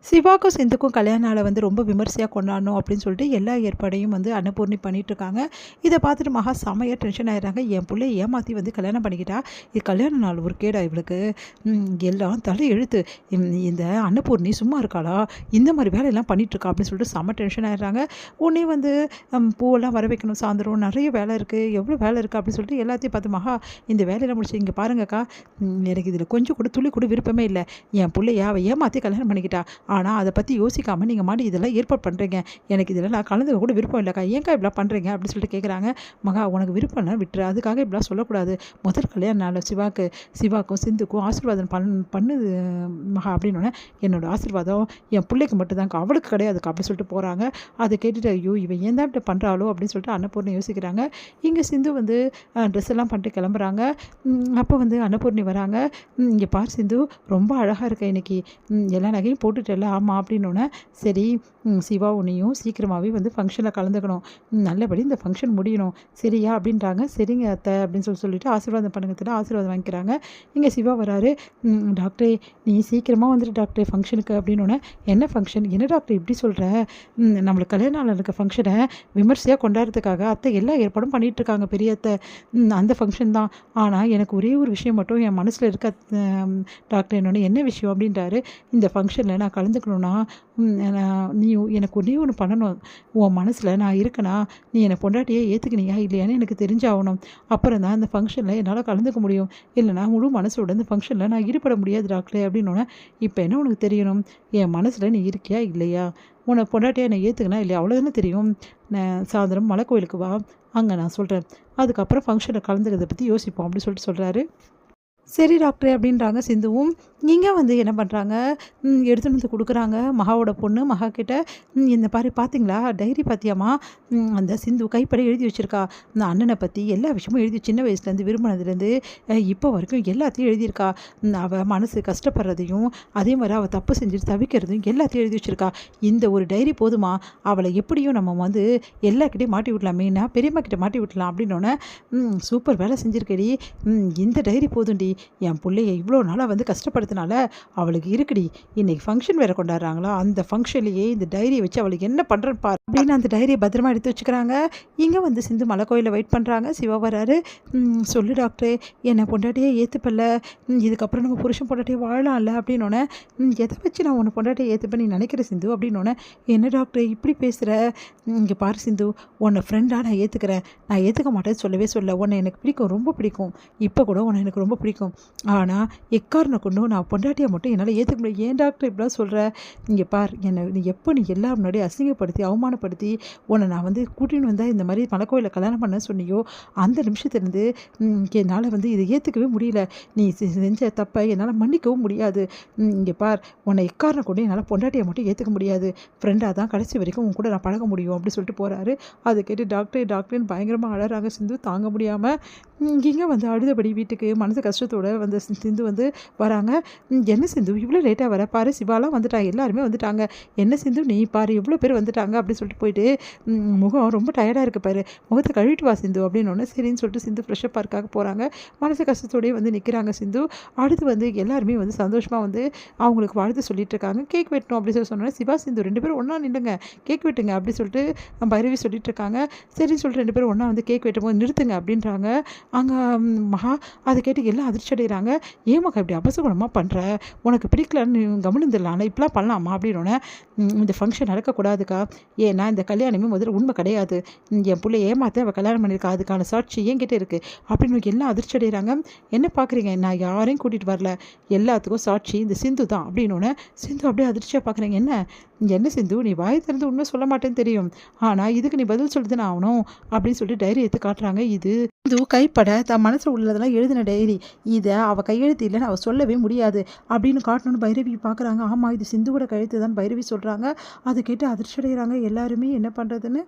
சிவாக்கும் சிந்துக்கும் கல்யாண நாளை வந்து ரொம்ப விமர்சையாக கொண்டாடணும் அப்படின்னு சொல்லிட்டு எல்லா ஏற்பாடையும் வந்து அன்னபூர்ணி பண்ணிகிட்ருக்காங்க. இதை பார்த்துட்டு மகா செமையாக டென்ஷன் ஆகிடுறாங்க. என் பிள்ளை ஏமாற்றி வந்து கல்யாணம் பண்ணிக்கிட்டா, இது கல்யாண நாள் ஒரு கேடா இவளுக்கு, எல்லாம் தலை எழுத்து, இந்த அன்னபூர்ணி சும்மா இருக்காளா, இந்த மாதிரி வேலையெல்லாம் பண்ணிகிட்ருக்கா அப்படின்னு சொல்லிட்டு செம்ம டென்ஷன் ஆகிடுறாங்க. உடனே வந்து பூவெல்லாம் வர வைக்கணும், சாயந்தரம் நிறைய வேலை இருக்குது, எவ்வளோ வேலை இருக்குது அப்படின்னு சொல்லிட்டு எல்லாத்தையும் பார்த்து மகா இந்த வேலையெல்லாம் முடிச்சு இங்கே பாருங்கக்கா, எனக்கு இதில் கொஞ்சம் கூட துளி கூட விருப்பமே இல்லை. என் பிள்ளைய அவள் ஏமாற்றி கல்யாணம் பண்ணிக்கிட்டா, ஆனால் அதை பற்றி யோசிக்காமல் நீங்கள் மாடி இதெல்லாம் ஏற்பாடு பண்ணுறீங்க, எனக்கு இதெல்லாம் நான் கலந்துக்க கூட விருப்பம் இல்லைக்கா, ஏன்க்கா இப்படிலாம் பண்ணுறீங்க அப்படின்னு சொல்லிட்டு கேட்குறாங்க. மகா உனக்கு விருப்பம்னா விட்டுரு, அதுக்காக இப்படிலாம் சொல்லக்கூடாது. முதல் கல்யாண நாள் சிவாக்கும் சிந்துக்கும் ஆசீர்வாதம் பண்ணுது மகா அப்படின்னோடனே, என்னோட ஆசீர்வாதம் என் பிள்ளைக்கு மட்டும்தான்க்கா, அவளுக்கு கிடையாதுக்கா அப்படின்னு சொல்லிட்டு போகிறாங்க. அதை கேட்டுட்டு ஐயோ இவன் ஏன் தான் இப்படி பண்ணுறாளோ அப்படின்னு சொல்லிட்டு அன்னபூர்ணி யோசிக்கிறாங்க. இங்கே சிந்து வந்து ட்ரெஸ் எல்லாம் பண்ணிட்டு கிளம்புறாங்க. அப்போ வந்து அன்னபூர்ணி வராங்க. இங்கே பார் சிந்து, ரொம்ப அழகாக இருக்க இன்னைக்கு, எல்லா நகையும் போட்டுட்டல. ஆமாம் அப்படின்னோடனே, சரி சிவா உன்னையும் சீக்கிரமாகவே வந்து ஃபங்க்ஷனில் கலந்துக்கணும், நல்லபடி இந்த ஃபங்க்ஷன் முடியணும் சரியா அப்படின்றாங்க. சரிங்க அத்தை அப்படின்னு சொல்லிட்டு ஆசீர்வாதம் பண்ணுங்கிறதுல ஆசீர்வாதம் வாங்கிக்கிறாங்க. இங்கே சிவா வராரு. டாக்டரே நீ சீக்கிரமாக வந்துட்டு டாக்டரே ஃபங்க்ஷனுக்கு அப்படின்னோடனே, என்ன ஃபங்க்ஷன், என்ன டாக்டர் இப்படி சொல்கிற, நம்மளுக்கு கல்யாண நாள் இருக்க ஃபங்க்ஷனை விமர்சையாக கொண்டாடுறதுக்காக அத்தை எல்லா ஏற்பாடும் பண்ணிகிட்ருக்காங்க பெரிய அத்தை, அந்த ஃபங்க்ஷன் தான். ஆனால் எனக்கு ஒரே ஒரு விஷயம் மட்டும் என் மனசில் இருக்க டாக்டர், என்னோட என்ன விஷயம் அப்படின்றாரு. இந்த ஃபங்க்ஷனில் நான் கலந்துக்கணுன்னா நீ எனக்கு ஒன்றே ஒன்று பண்ணணும், உன் மனசில் நான் இருக்கேனா, நீ என்னை பொண்டாட்டியே ஏற்றுக்கினியா இல்லையான்னு எனக்கு தெரிஞ்சாகணும், அப்புறம் தான் அந்த ஃபங்க்ஷனில் என்னால் கலந்துக்க முடியும், இல்லைனா முழு மனசோட இந்த ஃபங்க்ஷனில் நான் ஈடுபட முடியாது டாக்டரே அப்படின்னோடனே, இப்போ என்ன உனக்கு தெரியணும், என் மனசில் நீ இருக்கியா இல்லையா, உன்னை பொண்டாட்டியாக என்னை ஏற்றுக்கினா இல்லையா, அவ்வளோதானே தெரியும். நான் சாயந்தரம் மலை கோயிலுக்கு வா, அங்கே நான் சொல்கிறேன், அதுக்கப்புறம் ஃபங்க்ஷனை கலந்துக்கிறத பற்றி யோசிப்போம் அப்படின்னு சொல்லிட்டு சொல்கிறாரு. சரி டாக்டரே அப்படின்றாங்க. சிந்துவும் இங்கே வந்து என்ன பண்ணுறாங்க, எடுத்துகிட்டு வந்து கொடுக்குறாங்க மகாவோட பொண்ணு. மகா கிட்ட, இந்த பாரு பார்த்தீங்களா டைரி பார்த்தியாமா, அந்த சிந்து கைப்பட எழுதி வச்சுருக்கா, இந்த அண்ணனை பற்றி எல்லா விஷயமும் எழுதி, சின்ன வயசுலேருந்து விரும்பினதுலேருந்து இப்போ வரைக்கும் எல்லாத்தையும் எழுதியிருக்கா, அவள் மனசு கஷ்டப்படுறதையும் அதே மாதிரி அவள் தப்பு செஞ்சுட்டு தவிக்கிறதையும் எல்லாத்தையும் எழுதி வச்சுருக்கா. இந்த ஒரு டைரி போதுமா, அவளை எப்படியும் நம்ம வந்து எல்லாக்கிட்டையும் மாட்டி விடலாம், மெயினாக பெரியம்மா கிட்டே மாட்டி விடலாம் அப்படின்னோடனே, சூப்பர் வேலை செஞ்சுருக்கடி, இந்த டைரி போதும்டி, என் பிள்ளைய இவ்வளோ நாளாக வந்து கஷ்டப்படுத்தினால அவளுக்கு இருக்குடி, இன்றைக்கி ஃபங்க்ஷன் வேறு கொண்டாடுறாங்களா, அந்த ஃபங்க்ஷன்லேயே இந்த டைரியை வச்சு அவளுக்கு என்ன பண்ணுறன்னு பாரு அப்படின்னு அந்த டைரியை பத்திரமா எடுத்து வச்சுக்கிறாங்க. இங்கே வந்து சிந்து மலை கோயிலில் வெயிட் பண்ணுறாங்க. சிவா வராரு. சொல்லு டாக்டரே, என்னை பொண்டாட்டியே ஏற்றுப்பல்ல, இதுக்கப்புறம் நம்ம புருஷன் பொண்டாட்டியே வாழலாம்ல அப்படின்னோடனே, எதை வச்சு நான் உன்னை பொண்டாட்டியை ஏற்றுப்பேன் நீ நினைக்கிற சிந்து அப்படின்னோடனே, என்ன டாக்டரே இப்படி பேசுகிற, இங்கே பாரு சிந்து, உன்னை ஃப்ரெண்டாக நான் ஏற்றுக்கிறேன், நான் ஏற்றுக்க மாட்டேன்னு சொல்லவே சொல்ல, உன்னை எனக்கு பிடிக்கும், ரொம்ப பிடிக்கும், இப்போ கூட உன்னை எனக்கு ரொம்ப பிடிக்கும், ஆனால் எக்காரணம் கொண்டும் நான் பொண்டாட்டியை மட்டும் என்னால் ஏற்றுக்க முடியும். ஏன் டாக்டர் இப்படிலாம் சொல்கிற, இங்கே பார், என்னை நீ எல்லா முன்னாடி அசிங்கப்படுத்தி அவமானப்படுத்தி உன்னை நான் வந்து கூட்டின்னு வந்தால் இந்த மாதிரி மலைக்கோயிலில் கல்யாணம் பண்ண சொன்னியோ, அந்த நிமிஷத்துலேருந்து என்னால் வந்து இதை ஏற்றுக்கவே முடியல, நீ செஞ்ச தப்பை என்னால் மன்னிக்கவும் முடியாது. இங்கே பார், உன்னை எக்காரணம் கொண்டு என்னால் பொண்டாட்டியை மட்டும் ஏற்றுக்க முடியாது, ஃப்ரெண்டாக தான் கடைசி வரைக்கும் உன் கூட நான் பழக முடியும் அப்படி சொல்லிட்டு போகிறாரு. அதை கேட்டு டாக்டர்னு பயங்கரமாக அழறாங்க. சிந்து தாங்க முடியாமல் இங்கே வந்து அழுதபடி வீட்டுக்கு மனசு கஷ்டத்தோடு வந்து சிந்து வந்து வராங்க. என்ன சிந்து இவ்வளோ லேட்டாக வர, பாரு சிவாலாம் வந்துட்டாங்க, எல்லாருமே வந்துட்டாங்க, என்ன சிந்து நீ பாரு எவ்வளோ பேர் வந்துட்டாங்க அப்படின்னு சொல்லிட்டு போயிட்டு, முகம் ரொம்ப டயர்டாக இருக்குது பாரு, முகத்தை கழுவிட்டு வா சிந்து அப்படின்னோடனே, சரின்னு சொல்லிட்டு சிந்து ஃப்ரெஷ்ஷப் பார்க்காக போகிறாங்க. மனசு கஷ்டத்தோடய வந்து நிற்கிறாங்க சிந்து. அடுத்து வந்து எல்லாருமே வந்து சந்தோஷமாக வந்து அவங்களுக்கு வாழ்த்து சொல்லிட்டு இருக்காங்க. கேக் வெட்டணும் அப்படின்னு சொல்லி சொன்னோன்னே, சிவா சிந்து 2 பேரும் ஒன்றா நின்றுங்க, கேக் வெட்டுங்க அப்படி சொல்லிட்டு பைரவி சொல்லிட்டு இருக்காங்க. சரின்னு சொல்லிட்டு 2 பேரும் ஒன்றா வந்து கேக் வெட்டும் போது நிறுத்துங்க அப்படின்றாங்க. அங்கே மகா அதை கேட்டு எல்லாம் அதிர்ச்சி அடைகிறாங்க. ஏமாக்கா இப்படி அபசகுணமாக பண்ணுற, உனக்கு பிடிக்கலன்னு கவனிந்துடலாம், ஆனால் இப்படிலாம் பண்ணலாமா அப்படின்னோடனே, இந்த ஃபங்க்ஷன் நடக்கக்கூடாதுக்கா, ஏன்னா இந்த கல்யாணமே முதல்ல உண்மை கிடையாது, என் பிள்ளை ஏமாற்ற அவள் கல்யாணம் பண்ணியிருக்கா, அதுக்கான சாட்சி என்கிட்ட இருக்குது அப்படின்னு எல்லாம் அதிர்ச்சி அடைகிறாங்க. என்ன பார்க்குறீங்க, நான் யாரையும் கூட்டிகிட்டு வரல, எல்லாத்துக்கும் சாட்சி இந்த சிந்து தான் அப்படின்னோடனே, சிந்து அப்படியே அதிர்ச்சியாக பார்க்குறீங்க. என்ன சிந்து நீ வாய் திறந்து உண்மை சொல்ல மாட்டேன்னு தெரியும், ஆனால் இதுக்கு நீ பதில் சொல்லிட்டு நான் ஆகணும் அப்படின்னு சொல்லிட்டு டைரி எடுத்து காட்டுறாங்க. இது கைப்பட தன் மனசில் உள்ளதெல்லாம் எழுதின டைரி, இதை அவள் கையெழுத்து இல்லைன்னு அவள் சொல்லவே முடியாது அப்படின்னு காட்டணும்னு பைரவி பார்க்குறாங்க. ஆமாம் இது சிந்துவோட கையெழுத்து தான் பைரவி சொல்கிறாங்க. அதை கேட்டு அதிர்ச்சி அடைகிறாங்க எல்லாருமே. என்ன பண்ணுறதுன்னு